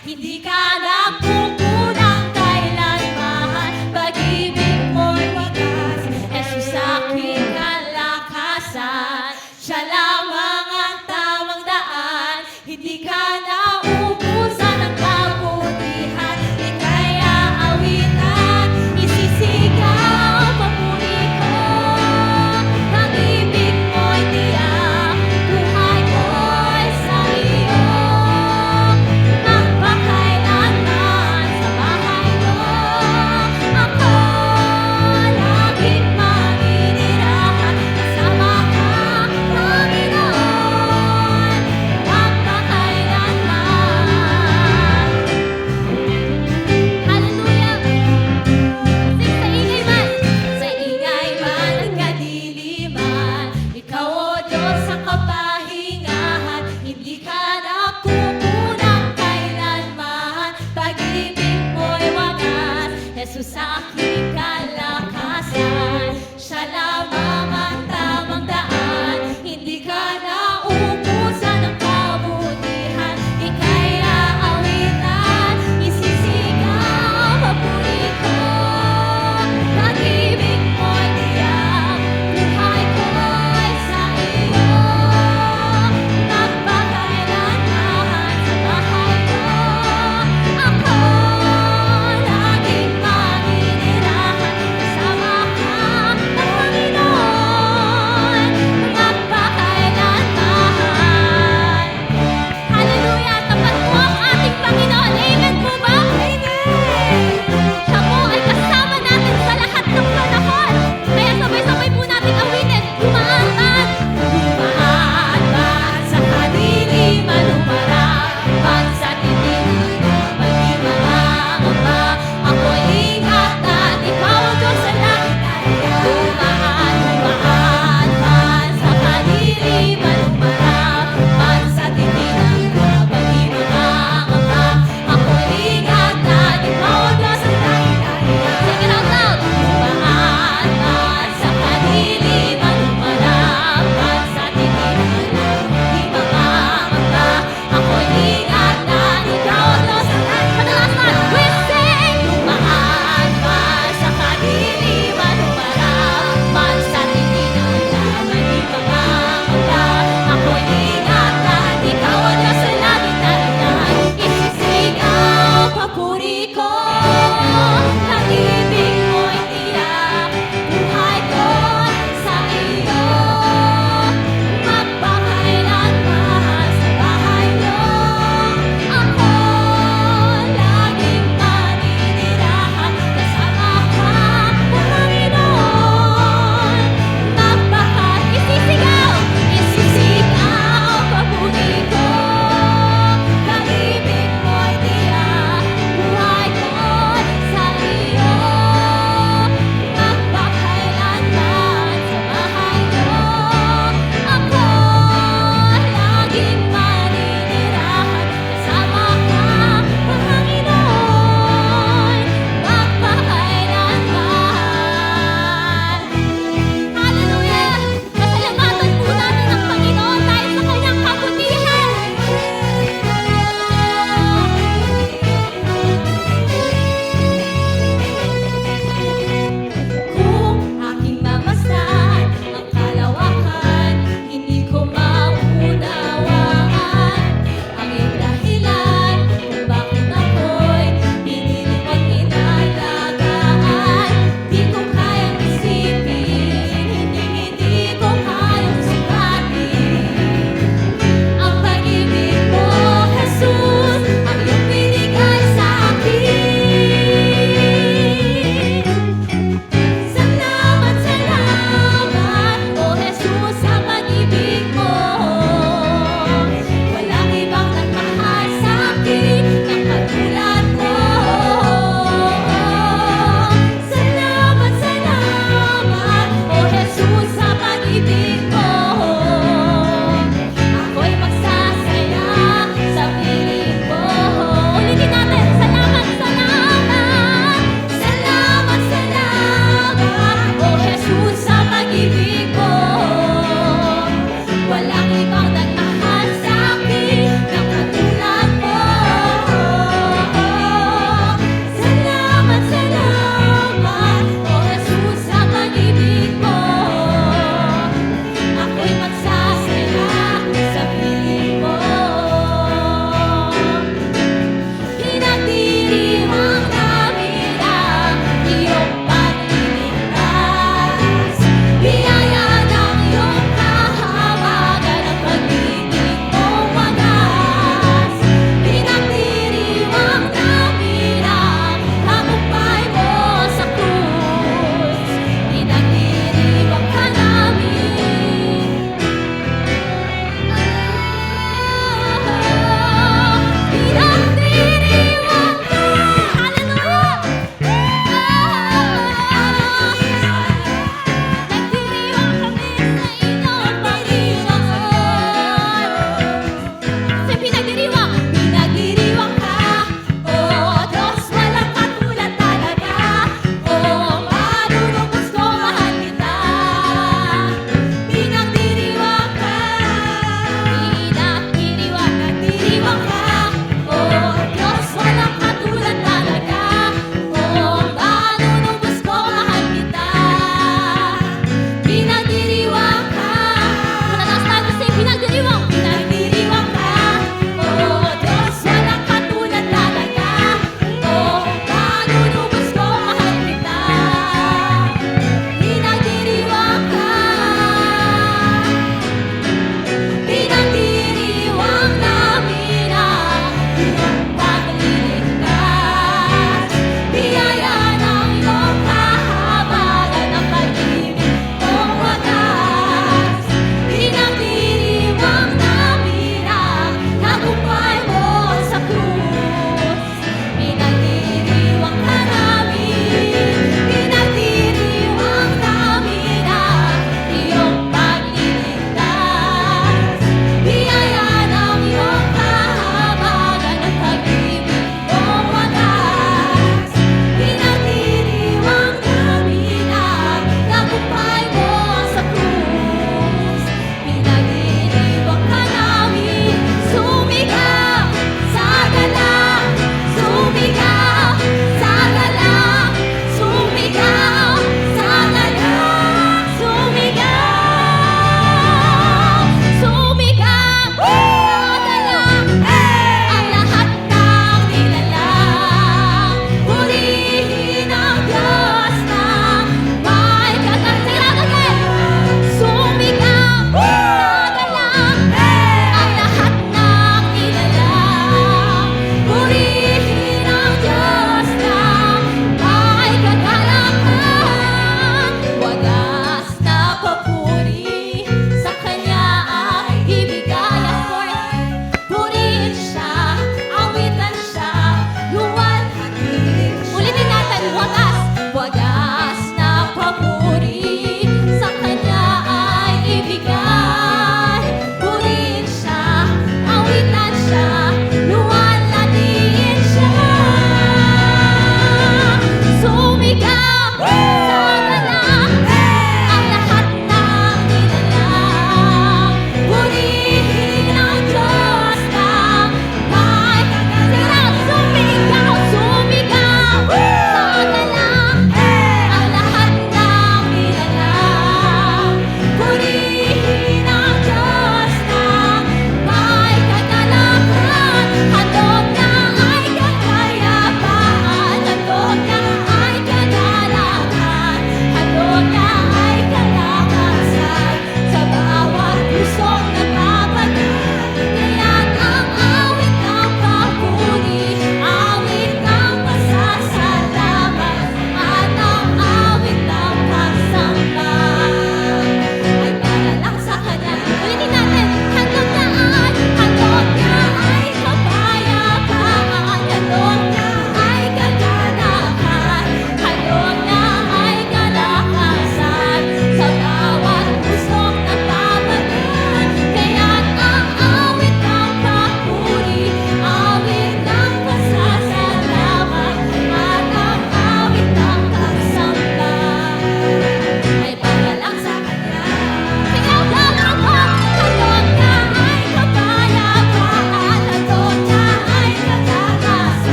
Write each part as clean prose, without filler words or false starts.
Hindi ka nagkukulang kailanman, pag-ibig mo'y wagas. Jesus aking kalakasan, siya lamang ang tamang daan. Hindi ka naubusan ng kabutihan, ika'y aawitan, isisigaw papuri ko. Pag-ibig mo'y tiyak, buhay ko'y sa iyo. Magpakailanman sa bahay mo, ako laging maninirahan. Kasama ka, Panginoon, magpakailanman. Hallelujah! Sa ingay man at kadiliman, ikaw o Diyos sa kapahingahan. Hindi ka nakukulang kailanman, pag-ibig mo'y wagas. Jesus aking kalakasan, siya lamang ang tamang daan. Hindi ka naubusan ng kabutihan, ika'y aawitan, isisigaw papuri ko. Pag-ibig mo'y tiyak, buhay ko'y sa iyo. Magpakailanman sa bahay mo, ako laging maninirahan.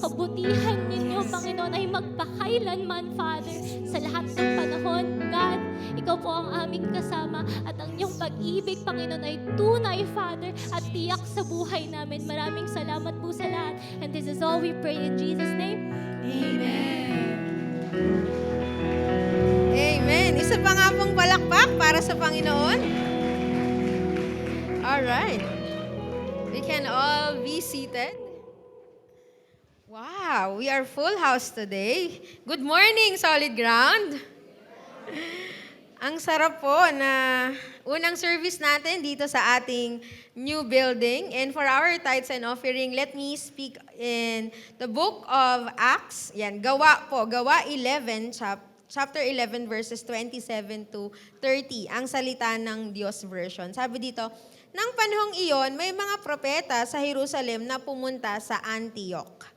kabutihan ninyo, Panginoon, ay magpakailanman, Father, sa lahat ng panahon. God, ikaw po ang aming kasama at ang iyong pag-ibig, Panginoon, ay tunay, Father, at tiyak sa buhay namin. Maraming salamat po sa lahat. And this is all we pray in Jesus' name. Amen. Amen. Isa pa nga pong palakpak para sa Panginoon. Alright. We can all be seated. Wow, we are full house today. Good morning, Solid Ground. Ang sarap po na unang service natin dito sa ating new building. And for our tithes and offering, let me speak in the book of Acts. Yan, Gawa po. Gawa 11, chapter 11, verses 27 to 30. Ang salita ng Diyos version. Sabi dito, nang panahong iyon, may mga propeta sa Jerusalem na pumunta sa Antioch.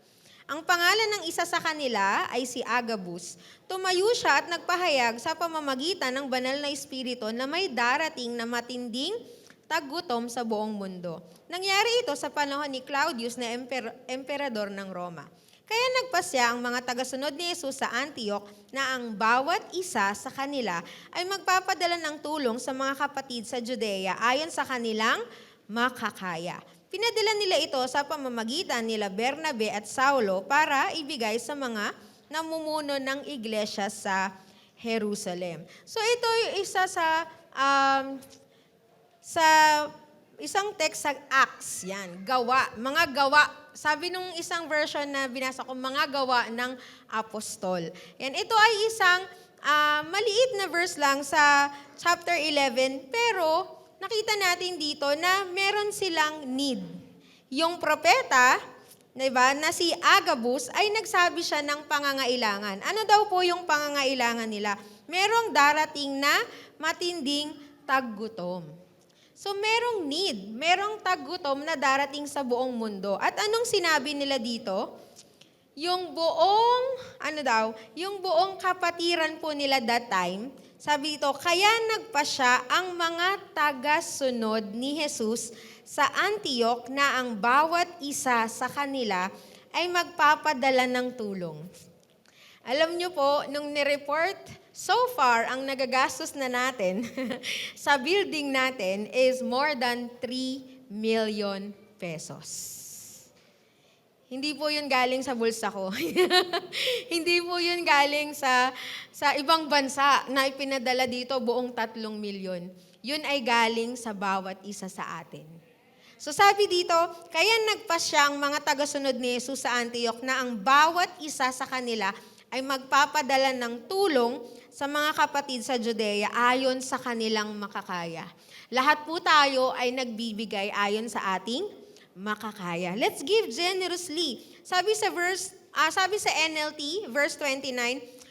Ang pangalan ng isa sa kanila ay si Agabus. Tumayo siya at nagpahayag sa pamamagitan ng banal na espiritu na may darating na matinding taggutom sa buong mundo. Nangyari ito sa panahon ni Claudius na emperador ng Roma. Kaya nagpasya ang mga tagasunod ni Jesus sa Antioch na ang bawat isa sa kanila ay magpapadala ng tulong sa mga kapatid sa Judea ayon sa kanilang makakaya. Pinadala nila ito sa pamamagitan nila Bernabe at Saulo para ibigay sa mga namumuno ng iglesia sa Jerusalem. So ito yung isa sa isang text sa Acts, yan, gawa, mga gawa. Sabi nung isang version na binasa ko, mga gawa ng apostol. Yan, ito ay isang maliit na verse lang sa chapter 11, pero nakita natin dito na meron silang need. Yung propeta, diba, na si Agabus ay nagsabi siya ng pangangailangan. Ano daw po yung pangangailangan nila? Merong darating na matinding taggutom. So merong need, merong taggutom na darating sa buong mundo. At anong sinabi nila dito? Yung buong kapatiran po nila that time, sabi dito, kaya nagpasya ang mga taga-sunod ni Jesus sa Antioch na ang bawat isa sa kanila ay magpapadala ng tulong. Alam nyo po, nung nireport, so far, ang nagagastos na natin sa building natin is more than 3 million pesos. Hindi po yun galing sa bulsa ko. Hindi po yun galing sa ibang bansa na ipinadala dito buong 3 milyon. Yun ay galing sa bawat isa sa atin. So sabi dito, kaya nagpasya ang mga tagasunod ni Jesus sa Antioch na ang bawat isa sa kanila ay magpapadala ng tulong sa mga kapatid sa Judea ayon sa kanilang makakaya. Lahat po tayo ay nagbibigay ayon sa ating makakaya. Let's give generously. Sabi sa NLT, verse 29,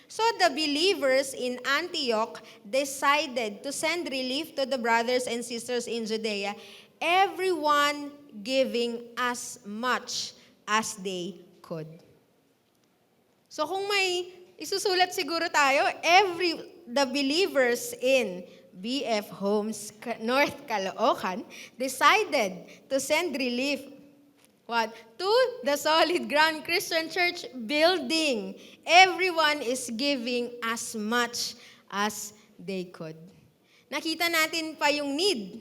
so the believers in Antioch decided to send relief to the brothers and sisters in Judea, everyone giving as much as they could. So kung may isusulat siguro tayo, the believers in BF Homes, North Caloocan, decided to send relief to the Solid Ground Christian Church building. Everyone is giving as much as they could. Nakita natin pa yung need.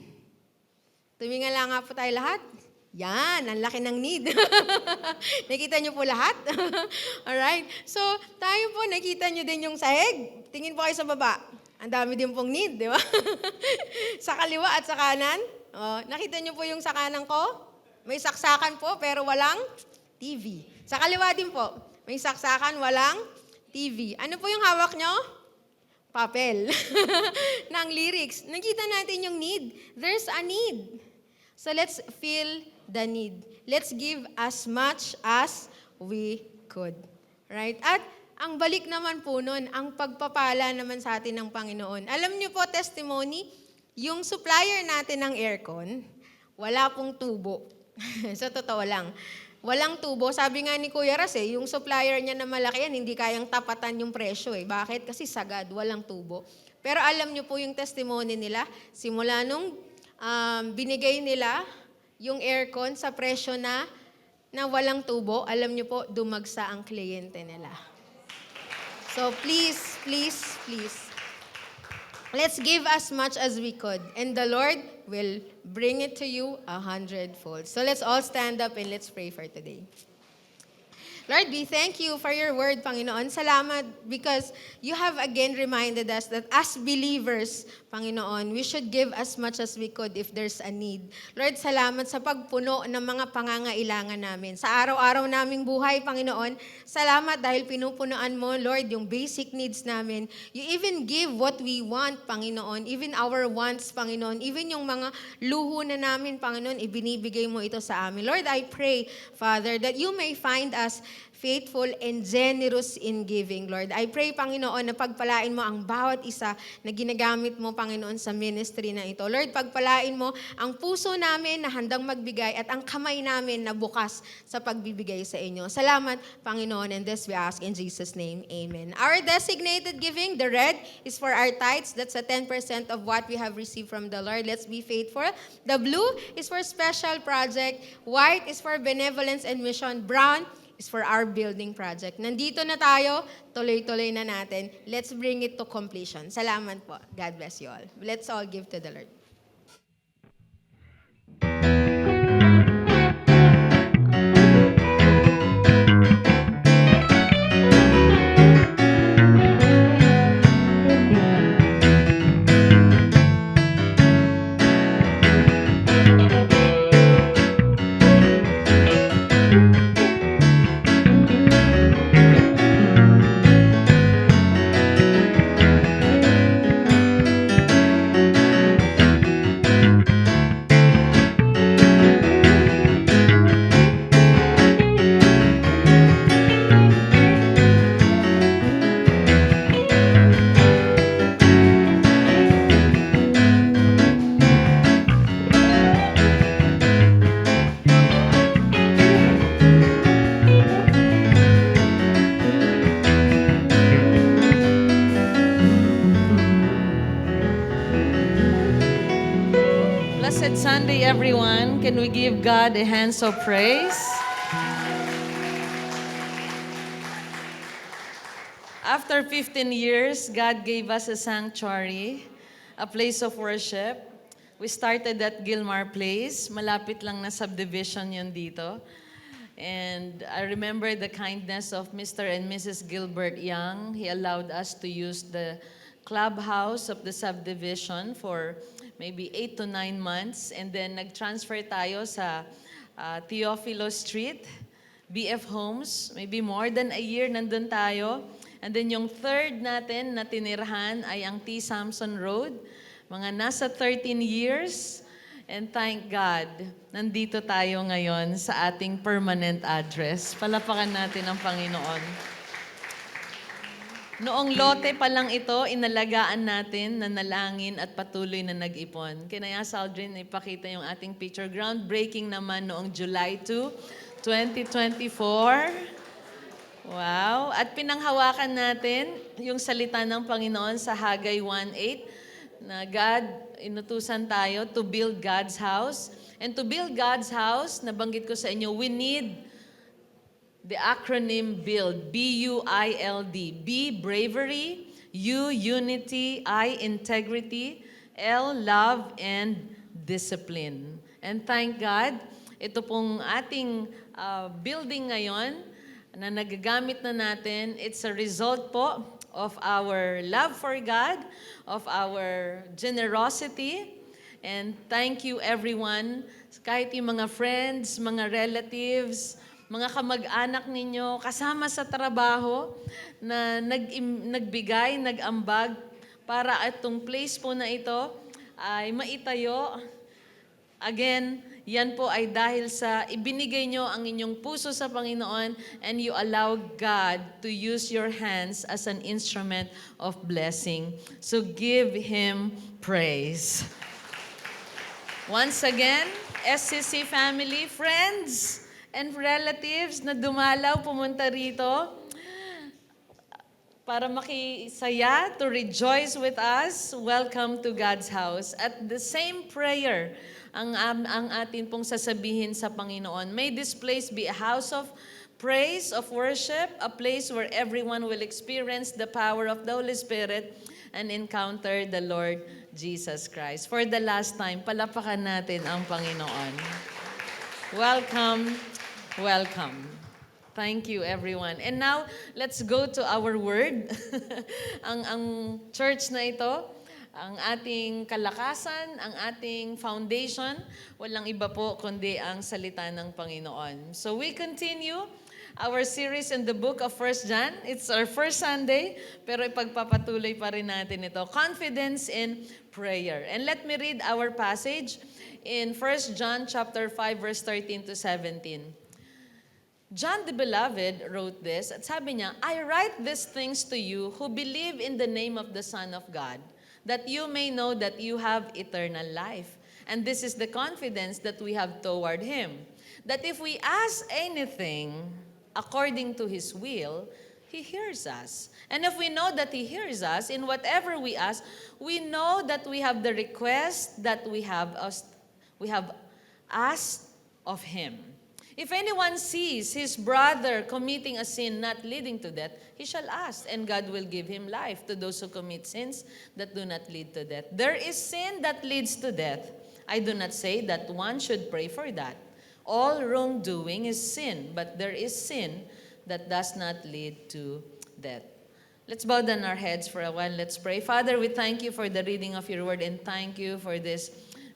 Tumingala nga po tayo lahat. Yan, ang laki ng need. Nakita niyo po lahat? Alright? So, tayo po, nakita niyo din yung sahig. Tingin po kayo sa baba. Ang dami din pong need, di ba? Sa kaliwa at sa kanan. Oh, nakita niyo po yung sa kanan ko? May saksakan po, pero walang TV. Sa kaliwa din po, may saksakan, walang TV. Ano po yung hawak niyo? Papel. ng lyrics. Nakita natin yung need. There's a need. So let's feel the need. Let's give as much as we could. Right? At ang balik naman po nun, ang pagpapala naman sa atin ng Panginoon. Alam niyo po, testimony, yung supplier natin ng aircon, wala pong tubo. Sa totoo lang. Walang tubo. Sabi nga ni Kuya Ras, yung supplier niya na malaki yan, hindi kayang tapatan yung presyo. Bakit? Kasi sagad, walang tubo. Pero alam niyo po yung testimony nila, simula nung binigay nila yung aircon sa presyo na na walang tubo, alam niyo po, dumagsa ang kliyente nila. So please, please, please, let's give as much as we could, and the Lord will bring it to you 100-fold. So let's all stand up and let's pray for today. Lord, we thank you for your word, Panginoon. Salamat because you have again reminded us that as believers, Panginoon, we should give as much as we could if there's a need. Lord, salamat sa pagpuno ng mga pangangailangan namin. Sa araw-araw naming buhay, Panginoon, salamat dahil pinupunuan mo, Lord, yung basic needs namin. You even give what we want, Panginoon. Even our wants, Panginoon. Even yung mga luho na namin, Panginoon, ibinibigay mo ito sa amin. Lord, I pray, Father, that you may find us faithful and generous in giving, Lord. I pray, Panginoon, na pagpalain mo ang bawat isa na ginagamit mo, Panginoon, sa ministry na ito. Lord, pagpalain mo ang puso namin na handang magbigay at ang kamay namin na bukas sa pagbibigay sa inyo. Salamat, Panginoon, and this we ask in Jesus' name. Amen. Our designated giving, the red, is for our tithes. That's a 10% of what we have received from the Lord. Let's be faithful. The blue is for special project. White is for benevolence and mission. Brown is for our building project. Nandito na tayo, tuloy-tuloy na natin. Let's bring it to completion. Salamat po. God bless you all. Let's all give to the Lord. Blessed Sunday, everyone. Can we give God a hands of praise? After 15 years, God gave us a sanctuary, a place of worship. We started at Gilmar Place. Malapit lang na subdivision yun dito. And I remember the kindness of Mr. and Mrs. Gilbert Young. He allowed us to use the clubhouse of the subdivision for maybe 8 to 9 months. And then nag-transfer tayo sa Teofilo Street, BF Homes. Maybe more than a year nandun tayo. And then yung third natin na tinirahan ay ang T. Samson Road. Mga nasa 13 years. And thank God, nandito tayo ngayon sa ating permanent address. Palapakan natin ang Panginoon. Noong lote pa lang ito, inalagaan natin, nanalangin at patuloy na nag-ipon. Kaya Saldrin, ipakita yung ating picture. Groundbreaking naman noong July 2, 2024. Wow! At pinanghawakan natin yung salita ng Panginoon sa Haggai 1:8 na God, inutusan tayo to build God's house. And to build God's house, nabanggit ko sa inyo, we need the acronym BUILD, B-U-I-L-D. B, bravery. U, unity. I, integrity. L, love. And discipline. And thank God, ito pong ating building ngayon na nagagamit na natin, it's a result po of our love for God, of our generosity. And thank you everyone, kahit yung mga friends, mga relatives, mga kamag-anak ninyo, kasama sa trabaho, na nagbigay, nag-ambag, para itong place po na ito ay maitayo. Again, yan po ay dahil sa ibinigay nyo ang inyong puso sa Panginoon and you allow God to use your hands as an instrument of blessing. So give Him praise. Once again, SCC family, friends, and relatives na dumalaw, pumunta rito, para makisaya, to rejoice with us, welcome to God's house. At the same prayer, ang atin pong sasabihin sa Panginoon, may this place be a house of praise, of worship, a place where everyone will experience the power of the Holy Spirit and encounter the Lord Jesus Christ. For the last time, palapakan natin ang Panginoon. Welcome, welcome. Thank you, everyone. And now, let's go to our word. ang church na ito, ang ating kalakasan, ang ating foundation, walang iba po kundi ang salita ng Panginoon. So we continue our series in the book of 1 John. It's our first Sunday, pero ipagpapatuloy pa rin natin ito. Confidence in prayer. And let me read our passage in 1 John chapter 5, verse 13 to 17. John the Beloved wrote this, at sabi niya, I write these things to you who believe in the name of the Son of God, that you may know that you have eternal life. And this is the confidence that we have toward Him, that if we ask anything according to His will, He hears us. And if we know that He hears us in whatever we ask, we know that we have the request that we have asked of Him. If anyone sees his brother committing a sin not leading to death, he shall ask, and God will give him life to those who commit sins that do not lead to death. There is sin that leads to death. I do not say that one should pray for that. All wrongdoing is sin, but there is sin that does not lead to death. Let's bow down our heads for a while. Let's pray. Father, we thank you for the reading of your word, and thank you for this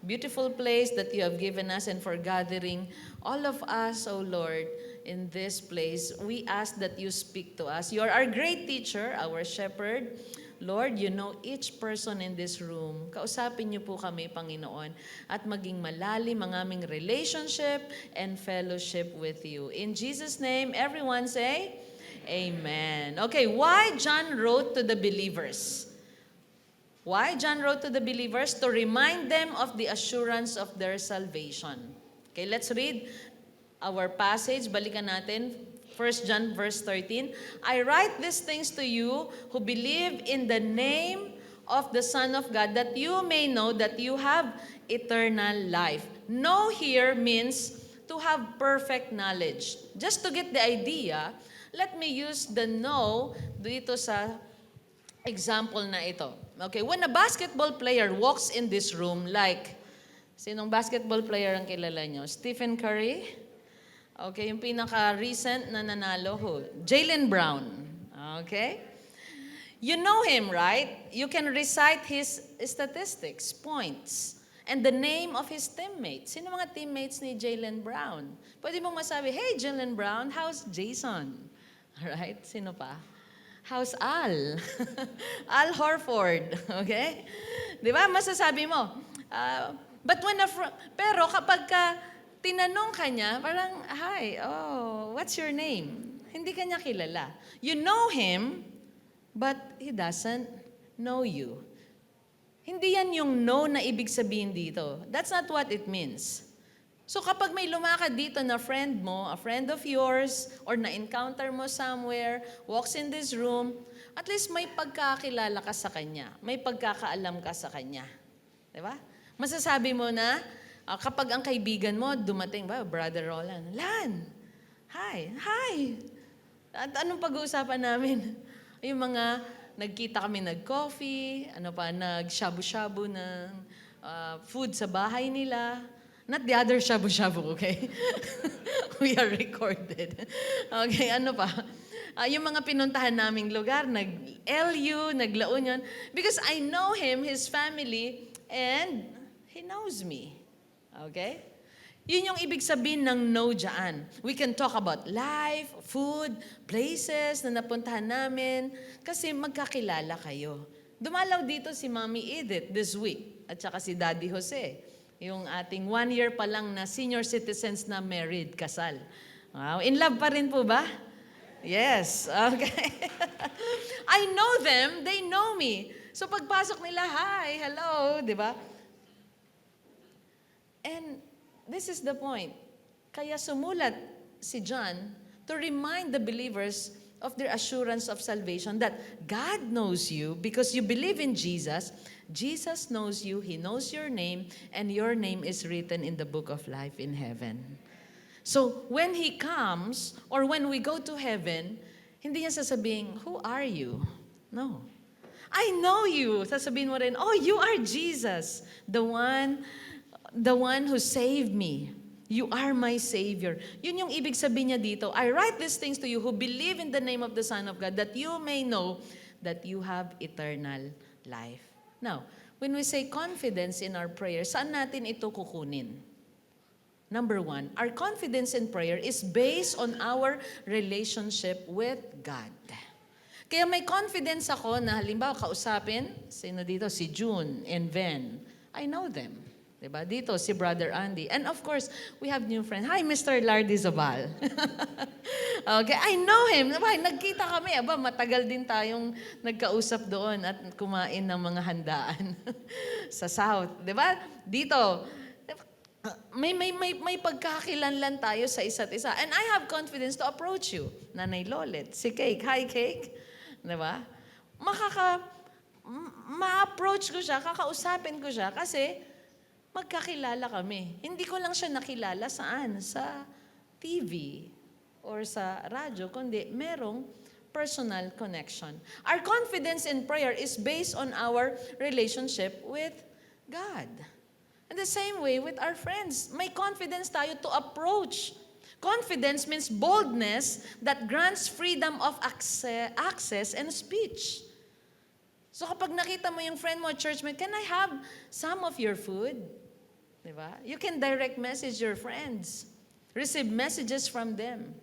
beautiful place that you have given us and for gathering all of us, O Lord, in this place. We ask that you speak to us. You are our great teacher, our shepherd. Lord, you know each person in this room. Kausapin niyo po kami, Panginoon, at maging malalim ang aming relationship and fellowship with you. In Jesus' name, everyone say, Amen. Okay, why John wrote to the believers? Why John wrote to the believers? To remind them of the assurance of their salvation. Okay, let's read our passage. Balikan natin. 1 John verse 13. I write these things to you who believe in the name of the Son of God, that you may know that you have eternal life. Know here means to have perfect knowledge. Just to get the idea, let me use the know dito sa example na ito. Okay, when a basketball player walks in this room, like, sinong basketball player ang kilala nyo? Stephen Curry? Okay, yung pinaka-recent na nanalo, who? Jaylen Brown. Okay? You know him, right? You can recite his statistics, points, and the name of his teammates. Sino mga teammates ni Jaylen Brown? Pwede mong masabi, hey, Jaylen Brown, how's Jason? Alright, sino pa? How's Al? Al Horford, okay? Di ba? Masasabi mo. Pero kapag tinanong ka niya, parang, hi, what's your name? Hindi ka niya kilala. You know him, but he doesn't know you. Hindi yan yung know na ibig sabihin dito. That's not what it means. So kapag may lumakad dito na friend mo, a friend of yours, or na-encounter mo somewhere, walks in this room, at least may pagkakilala ka sa kanya. May pagkakaalam ka sa kanya. Diba? Masasabi mo na, kapag ang kaibigan mo, dumating ba, Brother Roland, Lan, hi. At anong pag-uusapan namin? Yung mga, nagkita kami nag-coffee, nag-shabu-shabu ng food sa bahay nila. Not the other shabu-shabu, okay? We are recorded. Okay, ano pa? Yung mga pinuntahan naming lugar, nag-LU, nag-La Union. Because I know him, his family, and he knows me. Okay? Yun yung ibig sabihin ng know dyan. We can talk about life, food, places na napuntahan namin, kasi magkakilala kayo. Dumalaw dito si Mommy Edith this week, at saka si Daddy Jose. Yung ating 1 year pa lang na senior citizens na married, kasal. Wow. In love pa rin po ba? Yes. Okay. I know them, they know me. So pagpasok nila, hi, hello, di ba? And this is the point. Kaya sumulat si John to remind the believers of their assurance of salvation, that God knows you because you believe in Jesus. Jesus knows you, He knows your name, and your name is written in the book of life in heaven. So when He comes, or when we go to heaven, hindi niya sasabihin, who are you? No. I know you. Sasabihin mo rin, oh, you are Jesus, the one who saved me. You are my Savior. Yun yung ibig sabihin niya dito. I write these things to you who believe in the name of the Son of God, that you may know that you have eternal life. Now, when we say confidence in our prayer, saan natin ito kukunin? Number one, our confidence in prayer is based on our relationship with God. Kaya may confidence ako na halimbawa kausapin, sino dito? Si June and Ben. I know them. Diba? Dito, si Brother Andy. And of course, we have new friends. Hi, Mr. Lardy Zabal. Okay, I know him. Diba? Nagkita kami. Aba, matagal din tayong nagkausap doon at kumain ng mga handaan sa South. Diba? Dito, may pagkakilanlan tayo sa isa't isa. And I have confidence to approach you. Nanay Lolet, si Cake. Hi, Cake. Diba? Ma-approach ko siya, kakausapin ko siya kasi magkakilala kami. Hindi ko lang siya nakilala saan? Sa TV or sa radyo, kundi merong personal connection. Our confidence in prayer is based on our relationship with God. In the same way with our friends, may confidence tayo to approach. Confidence means boldness that grants freedom of access and speech. So kapag nakita mo yung friend mo, churchmate, can I have some of your food? Diba? You can direct message your friends. Receive messages from them.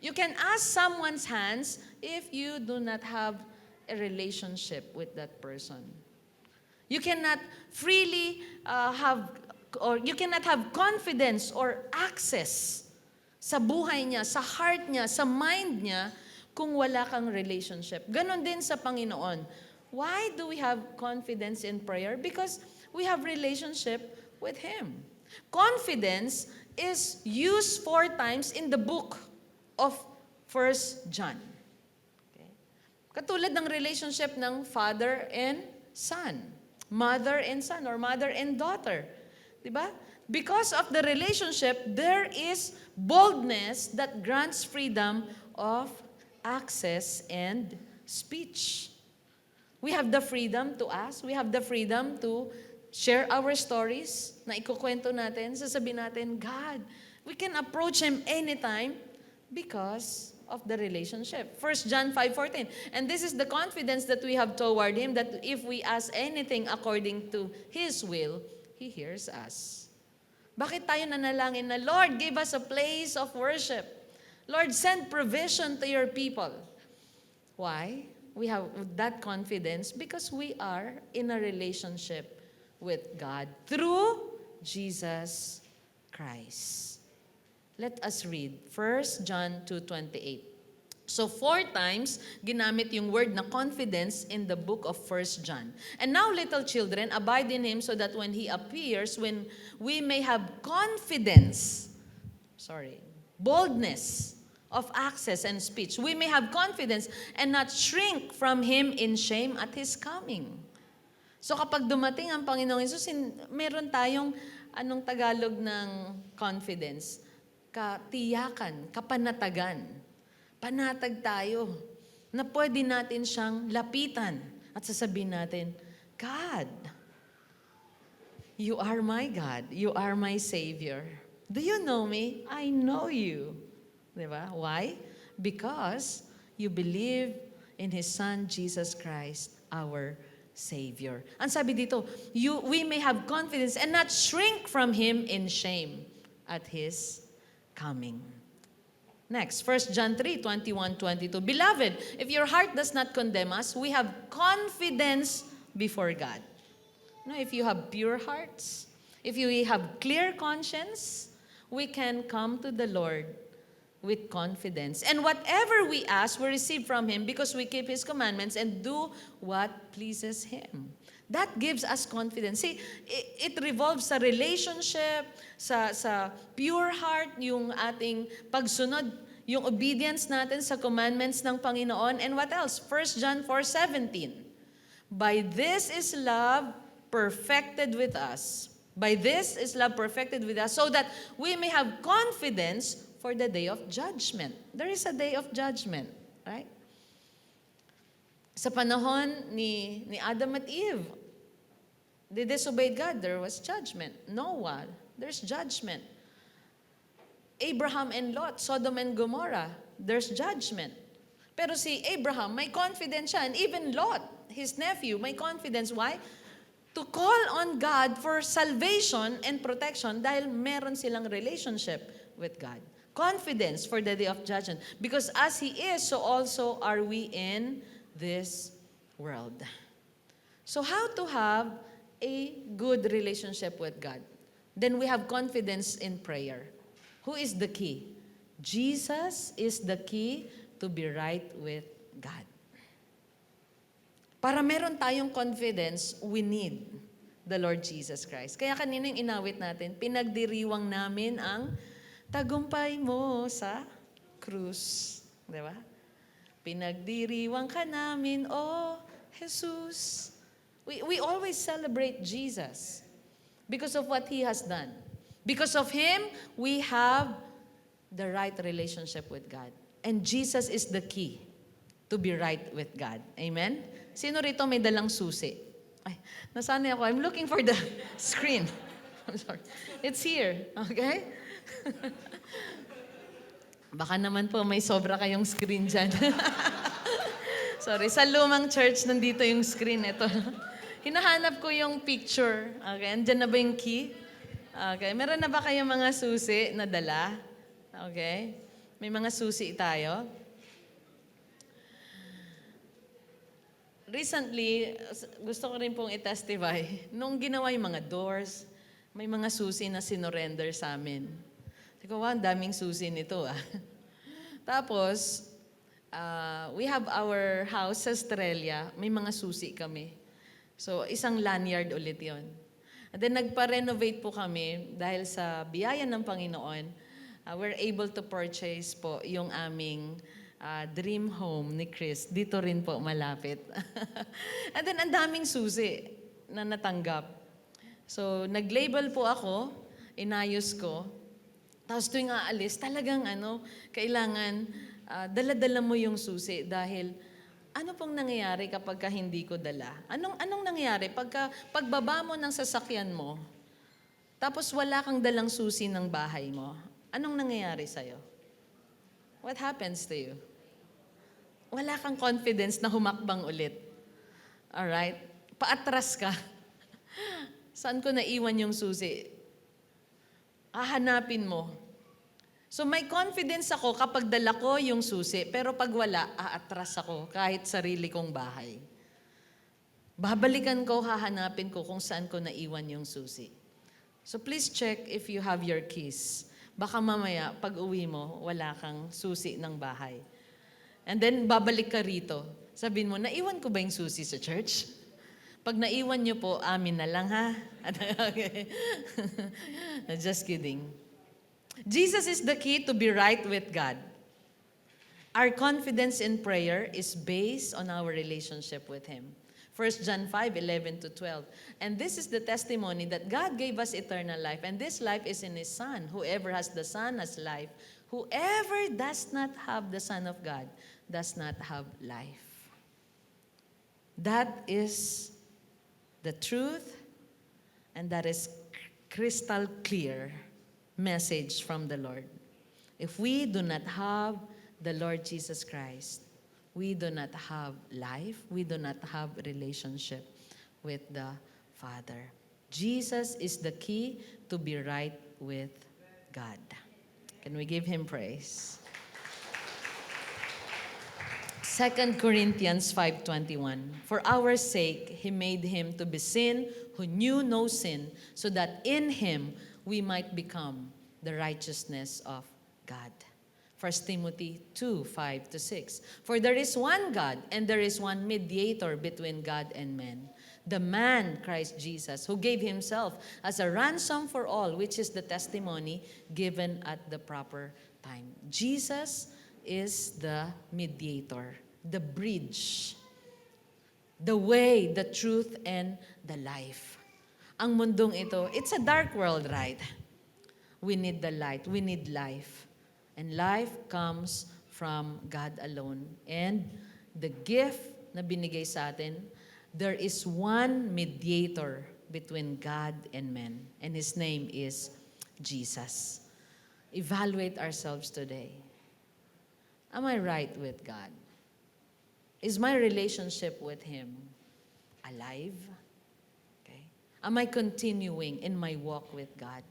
You can ask someone's hands if you do not have a relationship with that person. You cannot freely you cannot have confidence or access sa buhay niya, sa heart niya, sa mind niya, kung wala kang relationship. Ganon din sa Panginoon. Why do we have confidence in prayer? Because we have relationship with Him. Confidence is used 4 times in the book of 1 John. Okay? Katulad ng relationship ng father and son, mother and son, or mother and daughter. Diba? Because of the relationship, there is boldness that grants freedom of access and speech. We have the freedom to ask. We have the freedom to share our stories na ikukwento natin. Sasabihin natin, God, we can approach Him anytime because of the relationship. 1 John 5:14. And this is the confidence that we have toward Him, that if we ask anything according to His will, He hears us. Bakit tayo nanalangin na, Lord, give us a place of worship. Lord, send provision to your people. Why? We have that confidence because we are in a relationship with God through Jesus Christ. Let us read 1 John 2:28. So 4 times, ginamit yung word na confidence in the book of 1 John. And now, little children, abide in Him so that when He appears, when we may have boldness of access and speech. We may have confidence and not shrink from Him in shame at His coming. So kapag dumating ang Panginoong Hesus, meron tayong, anong Tagalog ng confidence? Katiyakan, kapanatagan. Panatag tayo na pwede natin siyang lapitan at sasabihin natin, God, you are my God. You are my Savior. Do you know me? I know you. Diba? Why? Because you believe in His Son, Jesus Christ, our Savior. Ang sabi dito, we may have confidence and not shrink from Him in shame at His coming. Next, 1 John 3:21-22. Beloved, if your heart does not condemn us, we have confidence before God. No, if you have pure hearts, if you have clear conscience, we can come to the Lord with confidence. And whatever we ask, we receive from Him because we keep His commandments and do what pleases Him. That gives us confidence. See, it revolves sa relationship, sa pure heart, yung ating pagsunod. yung obedience natin sa commandments ng Panginoon. And what else? 1 John 4:17. By this is love perfected with us. By this is love perfected with us, so that we may have confidence for the day of judgment. There is a day of judgment, right? Sa panahon ni Adam at Eve, they disobeyed God, there was judgment. Noah, there's judgment. Abraham and Lot, Sodom and Gomorrah, there's judgment. Pero si Abraham, may confidence siya. And even Lot, his nephew, may confidence. Why? To call on God for salvation and protection dahil meron silang relationship with God. Confidence for the day of judgment. Because as He is, so also are we in this world. So how to have a good relationship with God? Then we have confidence in prayer. Who is the key? Jesus is the key to be right with God. Para meron tayong confidence, we need the Lord Jesus Christ. Kaya kanina yung inawit natin, pinagdiriwang namin ang tagumpay mo sa krus. Di ba? Pinagdiriwang ka namin, oh Jesus. We always celebrate Jesus because of what He has done. Because of Him, we have the right relationship with God. And Jesus is the key to be right with God. Amen? Sino rito may dalang susi? Ay, nasanay ako. I'm looking for the screen. I'm sorry. It's here. Okay? Baka naman po may sobra kayong screen dyan. Sorry. Sa lumang church, nandito yung screen. Ito. Hinahanap ko yung picture. Okay? Andyan na ba yung key? Okay. Meron na ba kayong mga susi na dala? Okay? May mga susi tayo. Recently, gusto ko rin pong i-testify, nung ginawa yung mga doors, may mga susi na sinorender sa amin. Sabi ko, wow, ang daming susi nito ah. Tapos, we have our house sa Australia, may mga susi kami. So, isang lanyard ulit yon. And then, nagpa-renovate po kami dahil sa biyaya ng Panginoon, we're able to purchase po yung aming dream home ni Chris. Dito rin po, malapit. And then, ang daming susi na natanggap. So, nag-label po ako, inayos ko. Tapos tuwing aalis, talagang kailangan dala-dala mo yung susi dahil ano pong nangyayari kapag hindi ko dala? Anong nangyayari? Pagbaba mo ng sasakyan mo, tapos wala kang dalang susi ng bahay mo, anong nangyayari sa'yo? What happens to you? Wala kang confidence na humakbang ulit. Alright? Paatras ka. Saan ko naiwan yung susi? Hahanapin mo. So may confidence ako kapag dala ko yung susi, pero pag wala, aatras ako kahit sarili kong bahay. Babalikan ko, hahanapin ko kung saan ko naiwan yung susi. So please check if you have your keys. Baka mamaya, pag uwi mo, wala kang susi ng bahay. And then, babalik ka rito. Sabihin mo, naiwan ko ba yung susi sa church? Pag naiwan nyo po, amin na lang ha. Okay. Just kidding. Jesus is the key to be right with God. Our confidence in prayer is based on our relationship with Him. 1 John 5:11-12. And this is the testimony that God gave us eternal life, and this life is in His Son. Whoever has the Son has life. Whoever does not have the Son of God does not have life. That is the truth, and that is crystal clear message from the Lord. If we do not have the Lord Jesus Christ, we do not have life, we do not have relationship with the Father. Jesus is the key to be right with God. Can we give Him praise? 2 Corinthians 5:21. For our sake, He made Him to be sin who knew no sin, so that in Him we might become the righteousness of God. 1 Timothy 2:5-6. For there is one God, and there is one mediator between God and men, the man Christ Jesus, who gave Himself as a ransom for all, which is the testimony given at the proper time. Jesus is the mediator, the bridge, the way, the truth, and the life. Ang mundong ito, it's a dark world, right? We need the light. We need life. And life comes from God alone. And the gift na binigay sa atin, there is one mediator between God and men. And His name is Jesus. Evaluate ourselves today. Am I right with God? Is my relationship with Him alive? Okay. Am I continuing in my walk with God?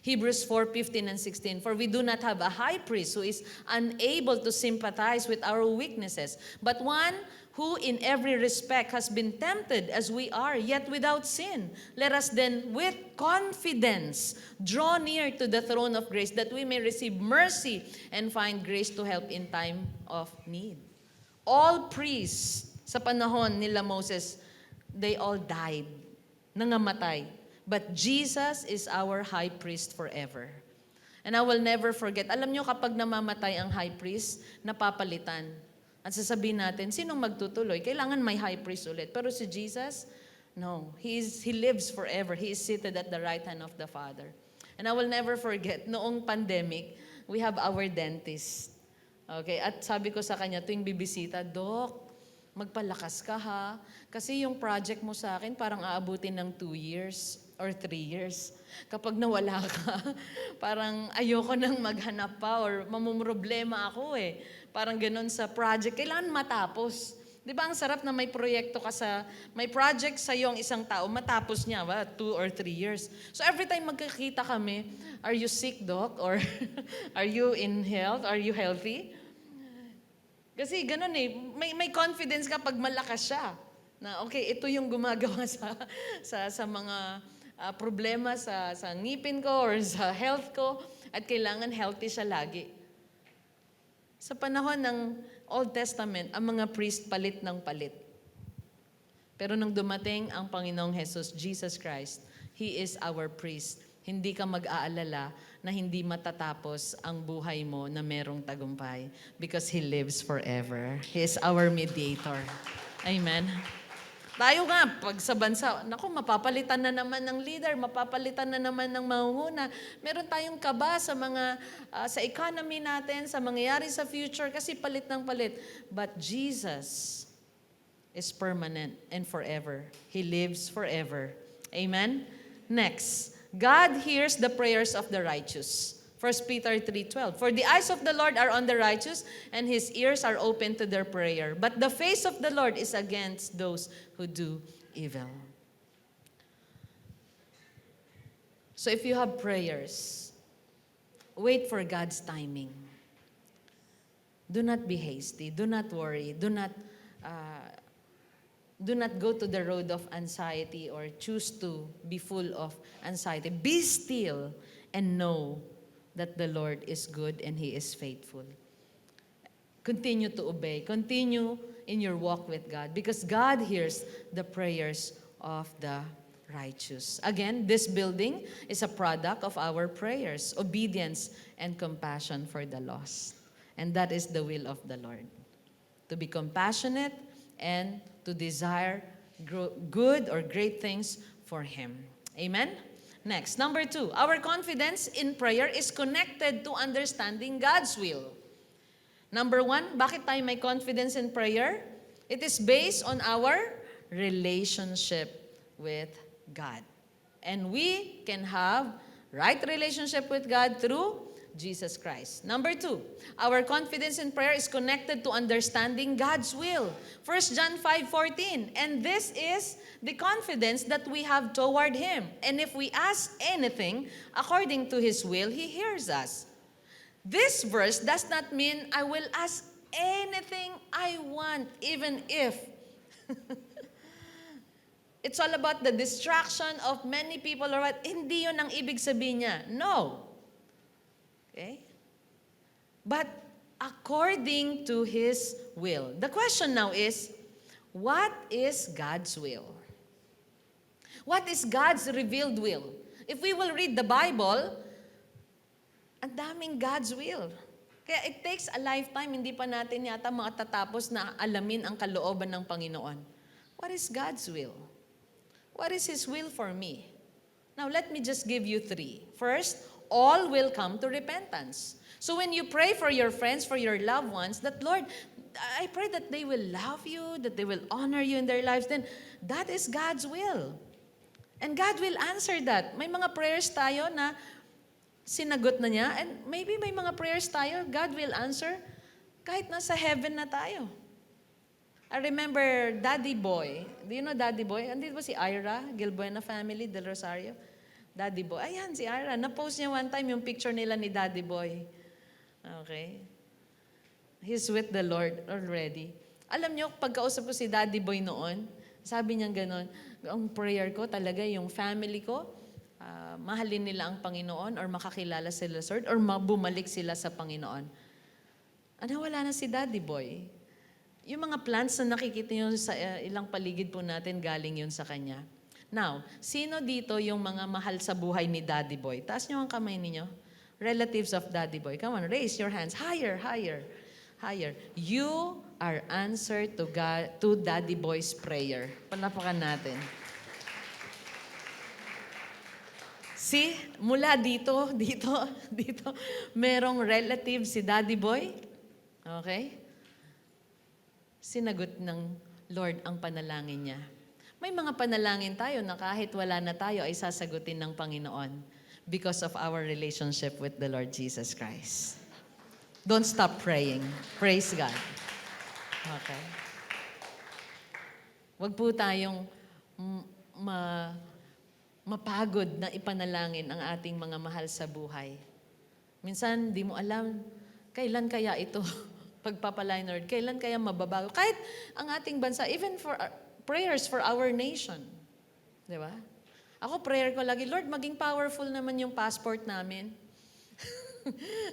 Hebrews 4:15 and 16, for we do not have a high priest who is unable to sympathize with our weaknesses, but one who in every respect has been tempted as we are, yet without sin. Let us then with confidence draw near to the throne of grace that we may receive mercy and find grace to help in time of need. All priests sa panahon nila Moses, they all died, nangamatay. But Jesus is our high priest forever. And I will never forget. Alam nyo, kapag namamatay ang high priest, napapalitan. At sasabihin natin, sinong magtutuloy? Kailangan may high priest ulit. Pero si Jesus, no. He lives forever. He is seated at the right hand of the Father. And I will never forget, noong pandemic, we have our dentist. Okay, at sabi ko sa kanya, tuwing bibisita, Doc, magpalakas ka ha. Kasi yung project mo sa akin, parang aabutin ng 2 years or 3 years. Kapag nawala ka, parang ayoko nang maghanap pa or mamumroblema ako eh. Parang ganun sa project. Kailangan matapos. Di ba ang sarap na may proyekto ka may project sa yung isang tao, matapos niya, 2 or 3 years. So every time magkakita kami, are you sick, Doc? Or are you in health? Are you healthy? Kasi ganun eh, may confidence ka pag malakas siya. Na okay, ito yung gumagawa sa mga problema sa ngipin ko or sa health ko at kailangan healthy siya lagi. Sa panahon ng Old Testament, ang mga priest palit ng palit. Pero nung dumating ang Panginoong Jesus Christ, He is our priest. Hindi ka mag-aalala na hindi matatapos ang buhay mo na merong tagumpay because He lives forever. He is our mediator. Amen. Tayo nga, pag sa bansa, naku, mapapalitan na naman ng leader, mapapalitan na naman ng mangunguna. Meron tayong kaba sa economy natin, sa mangyayari sa future, kasi palit ng palit. But Jesus is permanent and forever. He lives forever. Amen? Next, God hears the prayers of the righteous. 1 Peter 3:12. For the eyes of the Lord are on the righteous, and His ears are open to their prayer. But the face of the Lord is against those who do evil. So if you have prayers, wait for God's timing. Do not be hasty. Do not worry. Do not go to the road of anxiety or choose to be full of anxiety. Be still and know that the Lord is good and He is faithful. Continue to obey. Continue in your walk with God because God hears the prayers of the righteous. Again, this building is a product of our prayers, obedience, and compassion for the lost. And that is the will of the Lord. To be compassionate and to desire good or great things for Him. Amen? Next, number 2, our confidence in prayer is connected to understanding God's will. Number 1, bakit tayo may confidence in prayer? It is based on our relationship with God. And we can have right relationship with God through Jesus Christ. Number 2, our confidence in prayer is connected to understanding God's will. 1 John 5:14, and this is the confidence that we have toward Him. And if we ask anything according to His will, He hears us. This verse does not mean I will ask anything I want, even if. It's all about the distraction of many people or what. Hindi yun ang ibig sabihin niya. No. Okay? But according to His will. The question now is, what is God's will? What is God's revealed will? If we will read the Bible, Ang daming God's will. Kaya it takes a lifetime, hindi pa natin yata makatatapos na alamin ang kalooban ng Panginoon. What is God's will? What is His will for me? Now, let me just give you 3. First, all will come to repentance. So when you pray for your friends, for your loved ones, that Lord, I pray that they will love you, that they will honor you in their lives, then that is God's will. And God will answer that. May mga prayers tayo na sinagot na niya, and maybe may mga prayers tayo, God will answer kahit nasa heaven na tayo. I remember Daddy Boy. Do you know Daddy Boy? Andito ba si Ira Gilbuena family, Del Rosario? Daddy Boy. Ayan, si Ira. Na-post niya one time yung picture nila ni Daddy Boy. Okay. He's with the Lord already. Alam niyo, pagkausap ko si Daddy Boy noon, sabi niya gano'n, ang prayer ko talaga yung family ko, mahalin nila ang Panginoon or makakilala sila sa Lord or bumalik sila sa Panginoon. Wala na si Daddy Boy. Yung mga plants na nakikita nyo sa ilang paligid po natin, galing yun sa Kanya. Now, sino dito yung mga mahal sa buhay ni Daddy Boy? Taas nyo ang kamay ninyo. Relatives of Daddy Boy. Come on, raise your hands. Higher, higher, higher. You are answer to Daddy Boy's prayer. Palapakan natin. See, mula dito, merong relative si Daddy Boy. Okay? Sinagot ng Lord ang panalangin niya. May mga panalangin tayo na kahit wala na tayo ay sasagutin ng Panginoon because of our relationship with the Lord Jesus Christ. Don't stop praying. Praise God. Okay. Huwag po tayong mapagod na ipanalangin ang ating mga mahal sa buhay. Minsan, di mo alam, kailan kaya ito pagpapalain, Lord? Kailan kaya mababago? Kahit ang ating bansa, even for prayers for our nation. Di ba? Ako, prayer ko lagi, Lord, maging powerful naman yung passport namin.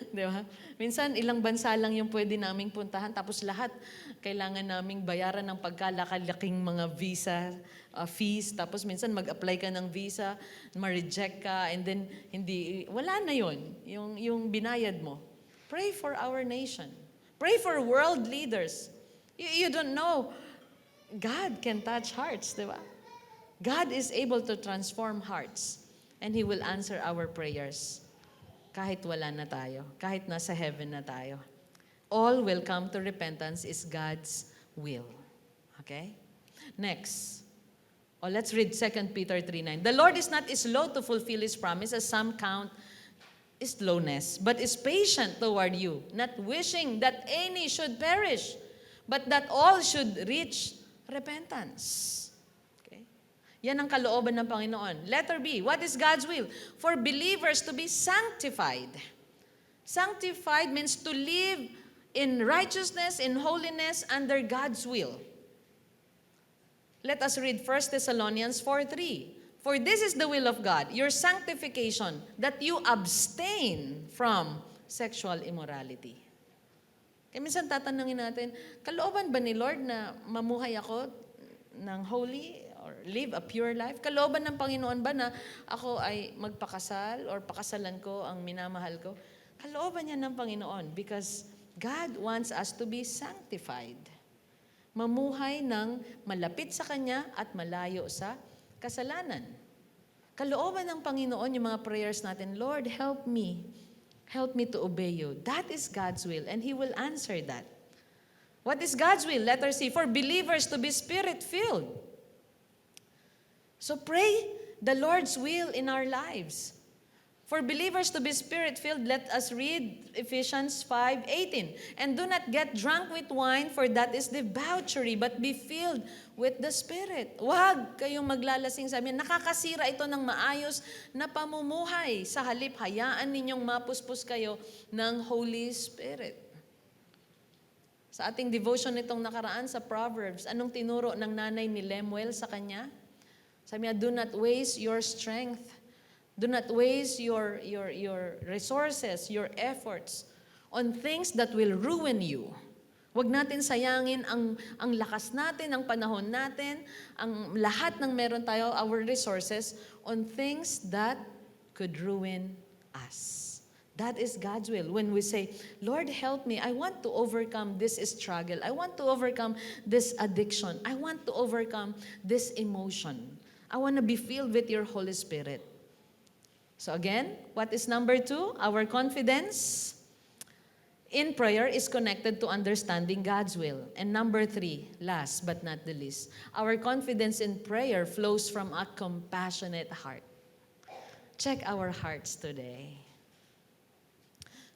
Di ba? Minsan, ilang bansa lang yung pwede naming puntahan, tapos lahat kailangan naming bayaran ng pagkalakalaking mga visa fees, tapos minsan mag-apply ka ng visa, ma-reject ka, and then wala na yun, yung binayad mo. Pray for our nation. Pray for world leaders. You don't know. God can touch hearts, di ba? God is able to transform hearts. And He will answer our prayers. Kahit wala na tayo. Kahit nasa heaven na tayo. All will come to repentance is God's will. Okay? Next. Let's read 2 Peter 3:9. The Lord is not slow to fulfill His promise as some count slowness, but is patient toward you, not wishing that any should perish, but that all should reach repentance. Okay? Yan ang kalooban ng Panginoon. Letter B, what is God's will? For believers to be sanctified. Sanctified means to live in righteousness, in holiness, under God's will. Let us read 1 Thessalonians 4:3. For this is the will of God, your sanctification, that you abstain from sexual immorality. Kaya minsan tatanungin natin, kalooban ba ni Lord na mamuhay ako ng holy or live a pure life? Kalooban ng Panginoon ba na ako ay magpakasal or pakasalan ko ang minamahal ko? Kalooban niya ng Panginoon because God wants us to be sanctified. Mamuhay ng malapit sa Kanya at malayo sa kasalanan. Kalooban ng Panginoon yung mga prayers natin, Lord, help me. Help me to obey you. That is God's will, and He will answer that. What is God's will? Letter C, for believers to be Spirit-filled. So pray the Lord's will in our lives. For believers to be Spirit-filled, let us read Ephesians 5:18. And do not get drunk with wine, for that is debauchery, but be filled with the Spirit. Huwag kayong maglalasing, sabi niya, nakakasira ito ng maayos na pamumuhay. Sa halip, hayaan ninyong mapuspos kayo ng Holy Spirit. Sa ating devotion nitong nakaraan sa Proverbs, anong tinuro ng nanay ni Lemuel sa kanya? Sabi niya, do not waste your strength. Do not waste your resources, your efforts on things that will ruin you. Huwag natin sayangin ang lakas natin, ang panahon natin, ang lahat ng meron tayo, our resources, on things that could ruin us. That is God's will. When we say, Lord, help me. I want to overcome this struggle. I want to overcome this addiction. I want to overcome this emotion. I want to be filled with your Holy Spirit. So again, what is number 2? Our confidence in prayer is connected to understanding God's will. And number 3, last but not the least, our confidence in prayer flows from a compassionate heart. Check our hearts today.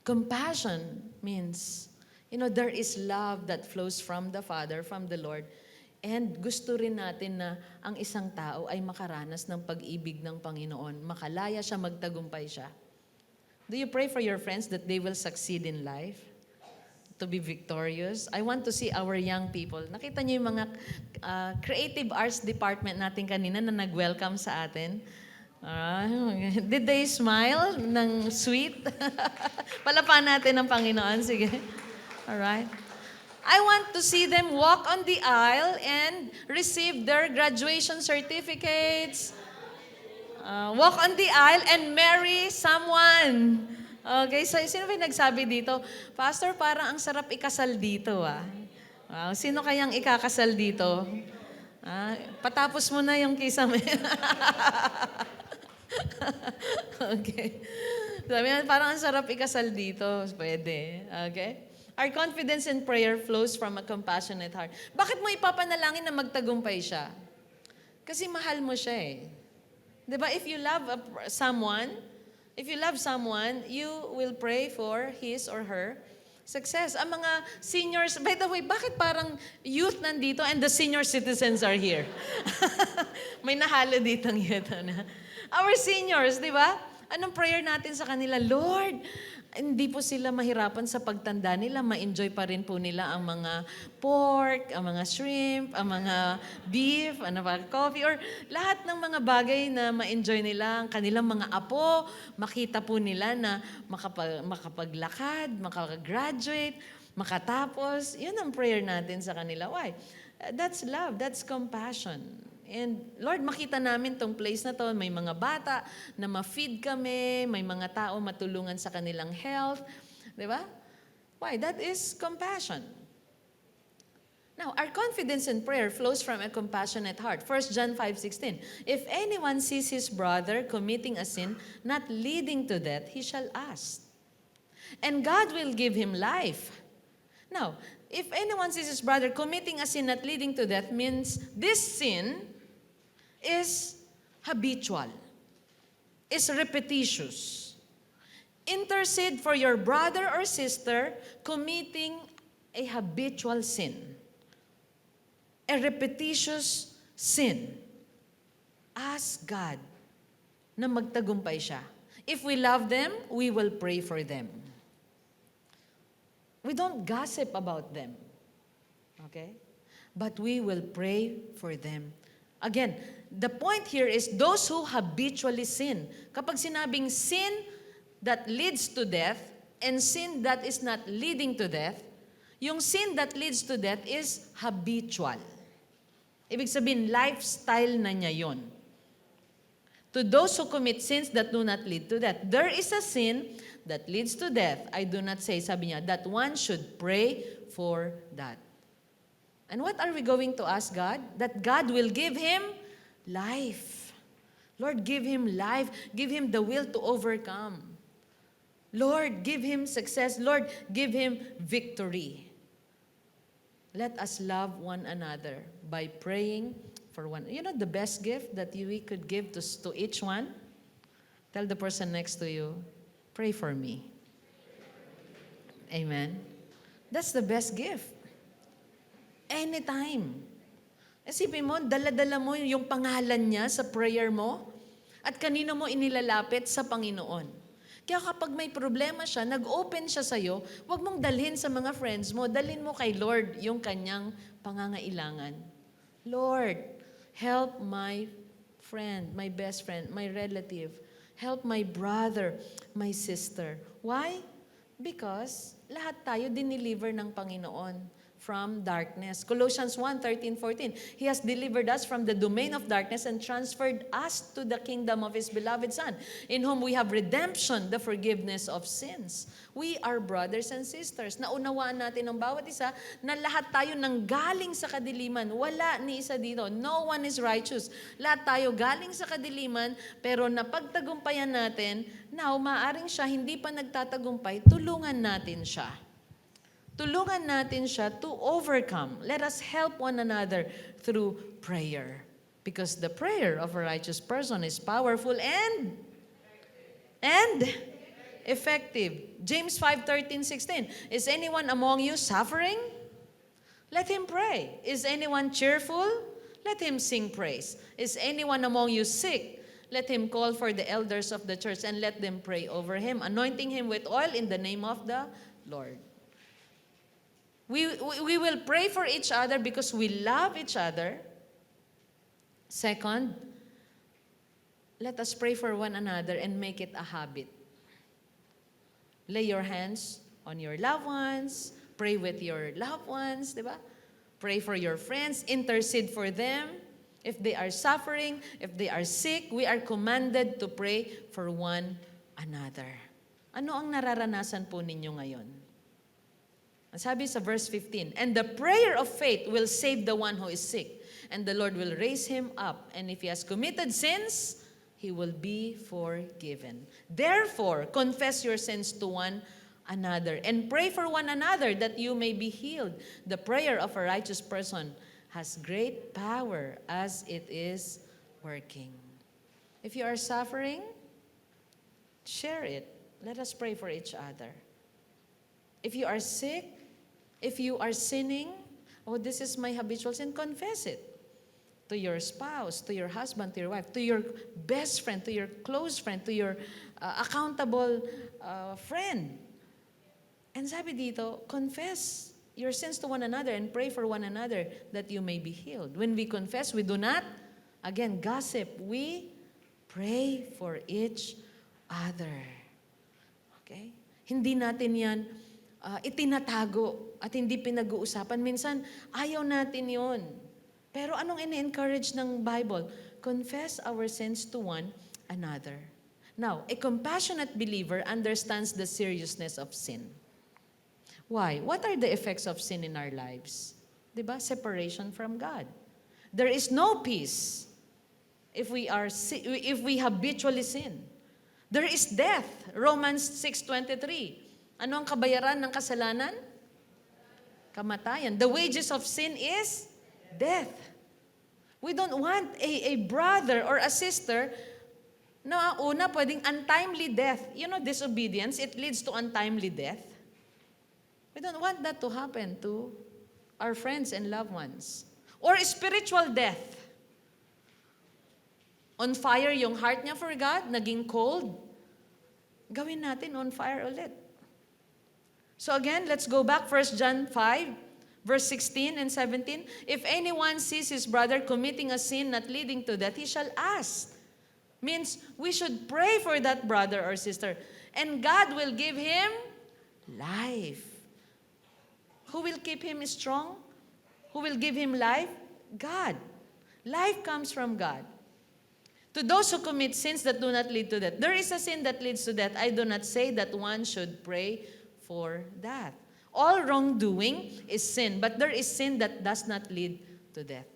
Compassion means, there is love that flows from the Father, from the Lord. And gusto rin natin na ang isang tao ay makaranas ng pag-ibig ng Panginoon. Makalaya siya, magtagumpay siya. Do you pray for your friends that they will succeed in life? To be victorious? I want to see our young people. Nakita niyo yung mga creative arts department natin kanina na nag-welcome sa atin? Did they smile ng sweet? Palapan natin ang Panginoon. Sige. Alright. I want to see them walk on the aisle and receive their graduation certificates. Walk on the aisle and marry someone. Okay, so sino ba yung nagsabi dito? Pastor, parang ang sarap ikasal dito Wow, sino kayang ikakasal dito? Patapos mo na yung kisame. Okay. Sabi nga, parang ang sarap ikasal dito. Pwede. Okay? Our confidence in prayer flows from a compassionate heart. Bakit mo ipapanalangin na magtagumpay siya? Kasi mahal mo siya eh. Diba? If you love someone, you will pray for his or her success. Ang mga seniors, by the way, bakit parang youth nandito and the senior citizens are here? May nahalo ditong youth. Our seniors, di ba? Anong prayer natin sa kanila? Lord, hindi po sila mahirapan sa pagtanda nila. Ma-enjoy pa rin po nila ang mga pork, ang mga shrimp, ang mga beef, coffee, or lahat ng mga bagay na ma-enjoy nila. Ang kanilang mga apo, makita po nila na makapaglakad, makagraduate, makatapos. Yun ang prayer natin sa kanila. Why? That's love. That's compassion. And Lord, makita namin tong place na to, may mga bata na ma-feed kami, may mga tao matulungan sa kanilang health. Di ba? Why? That is compassion. Now, our confidence in prayer flows from a compassionate heart. 1 John 5:16. If anyone sees his brother committing a sin not leading to death, he shall ask. And God will give him life. Now, if anyone sees his brother committing a sin not leading to death, means this sin is habitual, is repetitious. Intercede for your brother or sister committing a habitual sin, a repetitious sin. Ask God na magtagumpay siya. If we love them, we will pray for them. We don't gossip about them. Okay? But we will pray for them. Again, the point here is those who habitually sin. Kapag sinabing sin that leads to death and sin that is not leading to death, yung sin that leads to death is habitual. Ibig sabihin, lifestyle na niya yun. To those who commit sins that do not lead to death. There is a sin that leads to death. I do not say, sabi niya, that one should pray for that. And what are we going to ask God? That God will give him life. Lord, give him life. Give him the will to overcome. Lord, give him success. Lord, give him victory. Let us love one another by praying for one. You know the best gift that we could give to each one? Tell the person next to you, pray for me. Amen. That's the best gift. Anytime. Isipin mo, dala-dala mo yung pangalan niya sa prayer mo at kanino mo inilalapit sa Panginoon. Kaya kapag may problema siya, nag-open siya sa'yo, huwag mong dalhin sa mga friends mo, dalhin mo kay Lord yung kanyang pangangailangan. Lord, help my friend, my best friend, my relative. Help my brother, my sister. Why? Because lahat tayo dineliver ng Panginoon from darkness. Colossians 1:13-14. He has delivered us from the domain of darkness and transferred us to the kingdom of His beloved Son, in whom we have redemption, the forgiveness of sins. We are brothers and sisters. Naunawaan natin ng bawat isa na lahat tayo nanggaling sa kadiliman. Wala ni isa dito. No one is righteous. Lahat tayo galing sa kadiliman, pero napagtagumpayan natin, now maaring siya hindi pa nagtatagumpay, tulungan natin siya. Tulungan natin siya to overcome. Let us help one another through prayer. Because the prayer of a righteous person is powerful and effective. James 5:13-16. Is anyone among you suffering? Let him pray. Is anyone cheerful? Let him sing praise. Is anyone among you sick? Let him call for the elders of the church and let them pray over him, anointing him with oil in the name of the Lord. We will pray for each other because we love each other. Second, let us pray for one another and make it a habit. Lay your hands on your loved ones. Pray with your loved ones, di ba? Pray for your friends. Intercede for them. If they are suffering, if they are sick, we are commanded to pray for one another. Ano ang nararanasan po ninyo ngayon? Sabi sa verse 15, and the prayer of faith will save the one who is sick, and the Lord will raise him up. And if he has committed sins, he will be forgiven. Therefore, confess your sins to one another and pray for one another that you may be healed. The prayer of a righteous person has great power as it is working. If you are suffering, share it. Let us pray for each other. If you are sick, if you are sinning, oh, this is my habitual sin, confess it. To your spouse, to your husband, to your wife, to your best friend, to your close friend, to your accountable friend. And sabi dito, confess your sins to one another and pray for one another that you may be healed. When we confess, we do not, again, gossip. We pray for each other. Okay? Hindi natin yan itinatago at hindi pinag-uusapan. Minsan, ayaw natin yon. Pero anong ine-encourage ng Bible? Confess our sins to one another. Now, a compassionate believer understands the seriousness of sin. Why? What are the effects of sin in our lives? Diba? Separation from God. There is no peace if we habitually sin. There is death. Romans 6:23. Ano ang kabayaran ng kasalanan? Kamatayan. The wages of sin is death. We don't want a brother or a sister na una pwedeng untimely death. You know, disobedience, it leads to untimely death. We don't want that to happen to our friends and loved ones. Or spiritual death. On fire yung heart niya for God, naging cold. Gawin natin on fire ulit. So again, let's go back, 1 John 5, verse 16 and 17. If anyone sees his brother committing a sin not leading to death, he shall ask. Means we should pray for that brother or sister. And God will give him life. Who will keep him strong? Who will give him life? God. Life comes from God. To those who commit sins that do not lead to death. There is a sin that leads to death. I do not say that one should pray for that. All wrongdoing is sin, but there is sin that does not lead to death.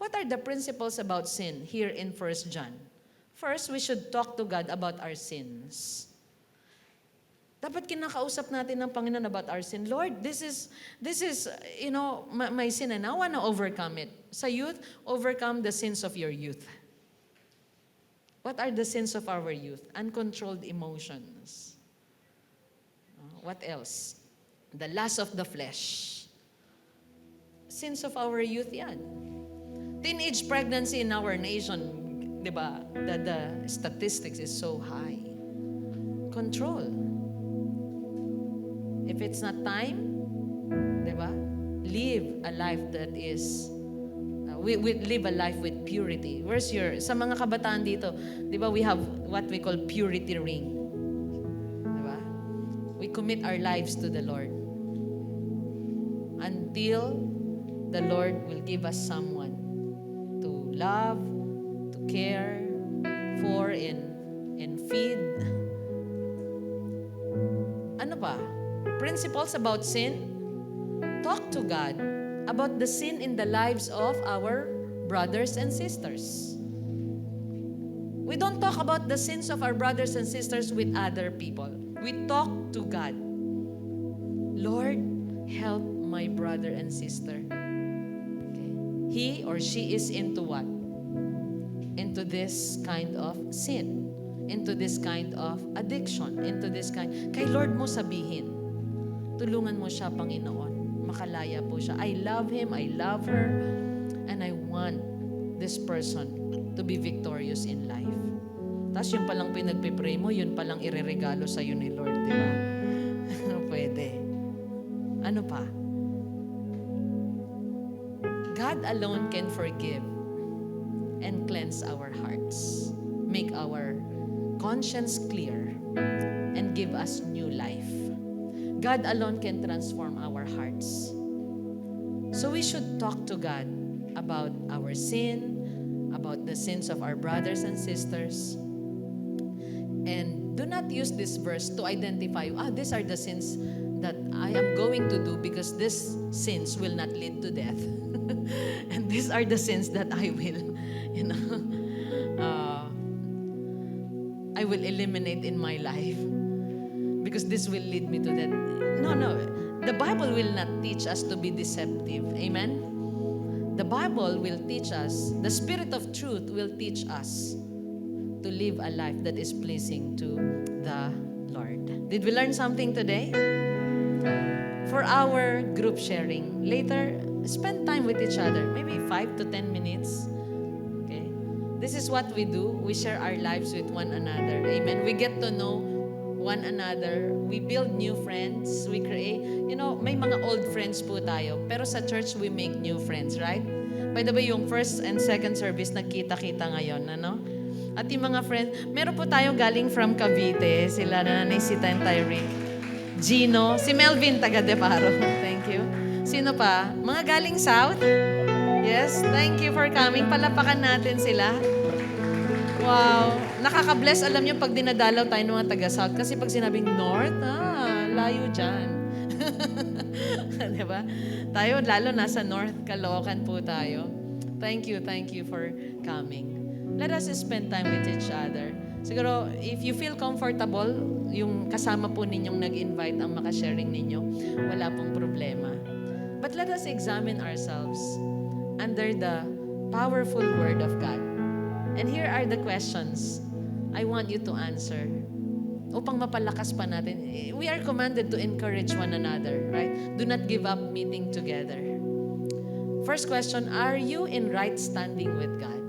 What are the principles about sin here in 1 John? First, we should talk to God about our sins. Dapat kinakausap natin ng Panginoon about our sin. Lord, this is my sin and I want to overcome it. Sa youth, overcome the sins of your youth. What are the sins of our youth? Uncontrolled emotions. What else? The lust of the flesh. Sins of our youth yan. Teenage pregnancy in our nation, di ba? The statistics is so high. Control. If it's not time, di ba? Live a life that is, we live a life with purity. Sa mga kabataan dito, di ba, we have what we call purity ring. We commit our lives to the Lord. And until the Lord will give us someone to love, to care for, and feed. Ano pa? Principles about sin. Talk to God about the sin in the lives of our brothers and sisters. We don't talk about the sins of our brothers and sisters with other people. We talk to God. Lord, help my brother and sister. Okay. He or she is into what? Into this kind of sin. Into this kind of addiction. Into this kind. Kay Lord mo sabihin, tulungan mo siya, Panginoon. Makalaya po siya. I love him, I love her, and I want this person to be victorious in life. Tapos yung palang pinagpipray mo, yun palang ireregalo sa'yo ni Lord, di ba? Pwede. Ano pa? God alone can forgive and cleanse our hearts, make our conscience clear, and give us new life. God alone can transform our hearts. So we should talk to God about our sin, about the sins of our brothers and sisters. And do not use this verse to identify, these are the sins that I am going to do because these sins will not lead to death. And these are the sins that I will, I will eliminate in my life because this will lead me to death. No. The Bible will not teach us to be deceptive. Amen? The Bible will teach us, the Spirit of truth will teach us to live a life that is pleasing to the Lord. Did we learn something today? For our group sharing, later, spend time with each other. Maybe 5 to 10 minutes. Okay? This is what we do. We share our lives with one another. Amen. We get to know one another. We build new friends. We create, may mga old friends po tayo. Pero sa church, we make new friends, right? By the way, yung first and second service, nagkita-kita ngayon, ano? At yung mga friends, meron po tayo galing from Cavite, sila na Nanay Sita and Tyrick. Gino, si Melvin, taga Deparo. Thank you. Sino pa? Mga galing South? Yes, thank you for coming. Palapakan natin sila. Wow. Nakaka-bless, alam niyo, pag dinadalaw tayo ng mga taga-South. Kasi pag sinabing North, layo dyan. Diba? Tayo, lalo nasa North, Caloocan po tayo. Thank you for coming. Let us spend time with each other. Siguro, if you feel comfortable, yung kasama po ninyong nag-invite ang makasharing ninyo, wala pong problema. But let us examine ourselves under the powerful Word of God. And here are the questions I want you to answer. Upang mapalakas pa natin, we are commanded to encourage one another, right? Do not give up meeting together. First question, are you in right standing with God?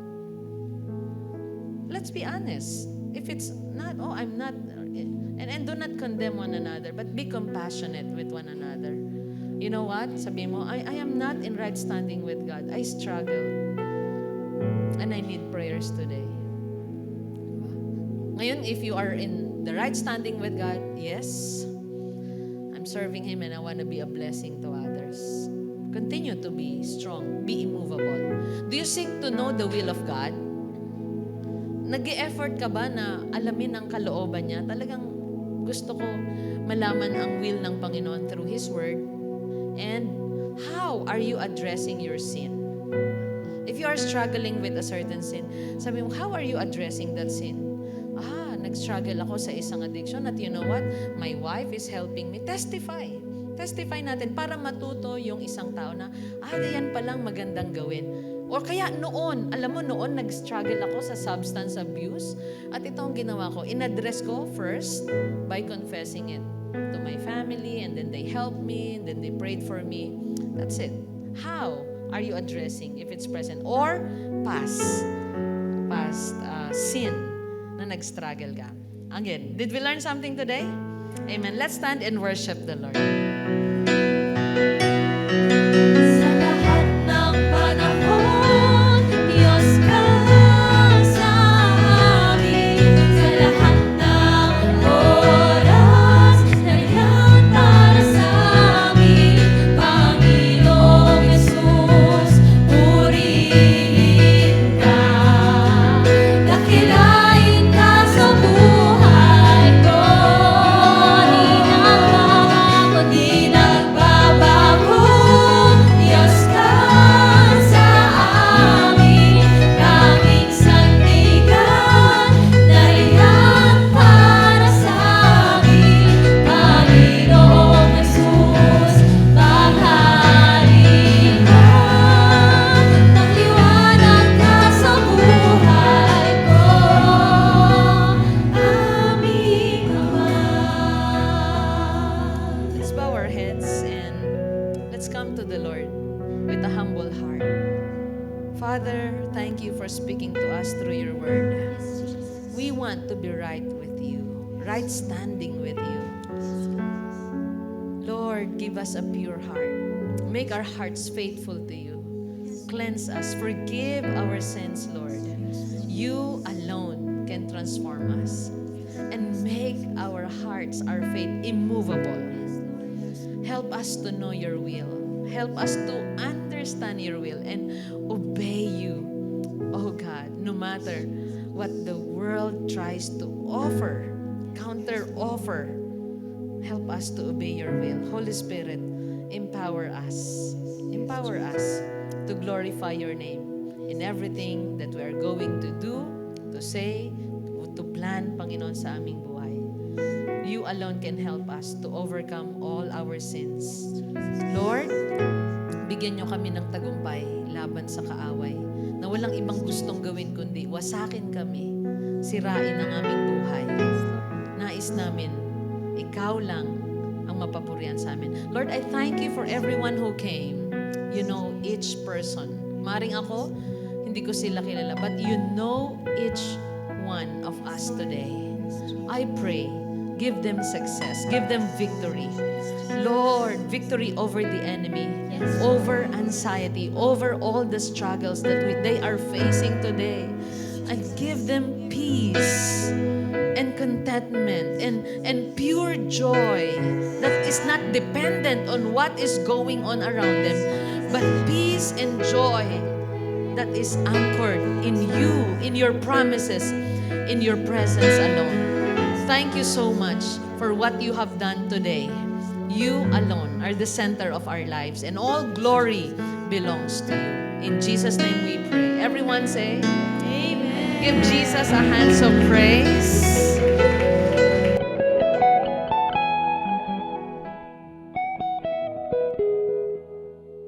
Let's be honest. If it's not, I'm not, and do not condemn one another, but be compassionate with one another. You know what? Sabi mo, I am not in right standing with God. I struggle. And I need prayers today. Ngayon, if you are in the right standing with God, yes, I'm serving Him and I want to be a blessing to others. Continue to be strong, be immovable. Do you seek to know the will of God? Nag-e-effort ka ba na alamin ang kalooban niya? Talagang gusto ko malaman ang will ng Panginoon through His Word. And how are you addressing your sin? If you are struggling with a certain sin, sabi mo, how are you addressing that sin? Nag-struggle ako sa isang addiction at you know what? My wife is helping me. Testify. Testify natin para matuto yung isang tao na, yan palang magandang gawin. Or kaya noon, alam mo noon, nag-struggle ako sa substance abuse. At ito ang ginawa ko. In-address ko first by confessing it to my family and then they helped me and then they prayed for me. That's it. How are you addressing if it's present? Or past sin na nag-struggle ka. Again, did we learn something today? Amen. Let's stand and worship the Lord. Sa lahat ng panahon, Diyos ka sa amin. Sa lahat ng oras, nandiyan para sa amin, Panginoon. to the Lord with a humble heart. Father, thank you for speaking to us through your word. We want to be right with you, right standing with you. Lord, give us a pure heart. Make our hearts faithful to you. Cleanse us. Forgive our sins, Lord. You alone can transform us and make our hearts, our faith immovable. Help us to know your will. Help us to understand your will and obey you. Oh God, no matter what the world tries to offer, counter offer, help us to obey your will. Holy Spirit, empower us. Empower us to glorify your name in everything that we are going to do, to say, to plan, Panginoon, sa aming buhay. You alone can help us to overcome all our sins. Lord, bigyan niyo kami ng tagumpay laban sa kaaway na walang ibang gustong gawin kundi wasakin kami, sirain ang aming buhay. Nais namin, ikaw lang ang mapapurihan sa amin. Lord, I thank you for everyone who came. You know each person. Maring ako, hindi ko sila kilala, but you know each one of us today. I pray, give them success, give them victory. Lord, victory over the enemy, over anxiety, over all the struggles that they are facing today. And give them peace and contentment and pure joy that is not dependent on what is going on around them, but peace and joy that is anchored in you, in your promises, in your presence alone. Thank you so much for what you have done today. You alone are the center of our lives, and all glory belongs to you. In Jesus' name we pray. Everyone say, Amen. Give Jesus a hands of praise.